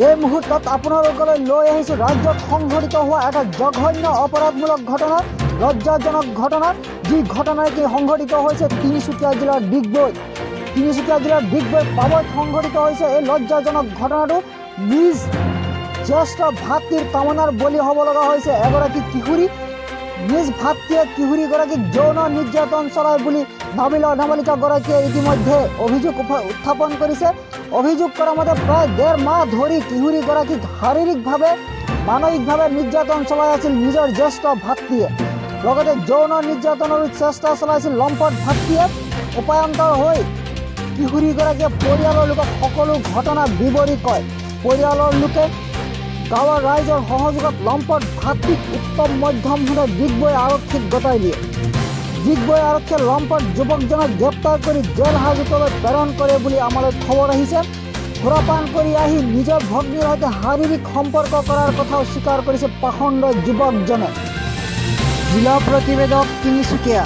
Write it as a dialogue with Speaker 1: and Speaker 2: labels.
Speaker 1: এই মুহূৰ্তত আপোনালোকলৈ লৈ আহিছোঁ ৰাজ্যত সংঘটিত হোৱা এটা জঘন্য অপৰাধমূলক ঘটনা, লজ্জাজনক ঘটনা, যি ঘটনা কি সংঘটিত হৈছে তিনিচুকীয়া জিলাৰ ডিগবৈ। তিনিচুকীয়া জিলাৰ ডিগবৈ পাবত সংঘটিত হৈছে এই লজ্জাজনক ঘটনাটো। নিজ জ্যেষ্ঠ ভাতৃৰ কামনাৰ বলি হ'ব লগা হৈছে এগৰাকী কিশোৰী। নিজ ভাতৃয়ে কিশোৰীগৰাকীক যৌন নিৰ্যাতন চলায় বুলি নাবালিকাগৰাকীয়ে ইতিমধ্যে অভিযোগ উত্থাপন কৰিছে। অভিযোগ কৰা মতে প্ৰায় ১.৫ মাহ ধৰি কিশোৰীগৰাকীক শাৰীৰিকভাৱে মানসিকভাৱে নিৰ্যাতন চলাই আছিল নিজৰ জ্যেষ্ঠ ভাতৃয়ে। লগতে যৌন নিৰ্যাতনৰো চেষ্টা চলাইছিল লম্পট ভাতৃয়ে। উপায়ন্তৰ হৈ কিশোৰীগৰাকীয়ে পৰিয়ালৰ লোকক সকলো ঘটনা বিৱৰি কয়। পৰিয়ালৰ লোকে গাঁৱৰ ৰাইজৰ সহযোগত লম্পট ভাতৃক উত্তম মধ্যমভাৱে ডিগবৈ আৰক্ষীক গতাই দিয়ে। ডিগবৈ আৰক্ষীয়ে লম্পট যুৱকজনক গ্ৰেপ্তাৰ কৰি জেল হাজতলৈ প্ৰেৰণ কৰে বুলি আমালৈ খবৰ আহিছে। সুৰাপান কৰি আহি নিজৰ ভগ্নীৰ সৈতে শাৰীৰিক সম্পৰ্ক কৰাৰ কথাও স্বীকাৰ কৰিছে পাখণ্ড যুৱকজনে। জিলা প্ৰতিবেদক তিনিচুকীয়া।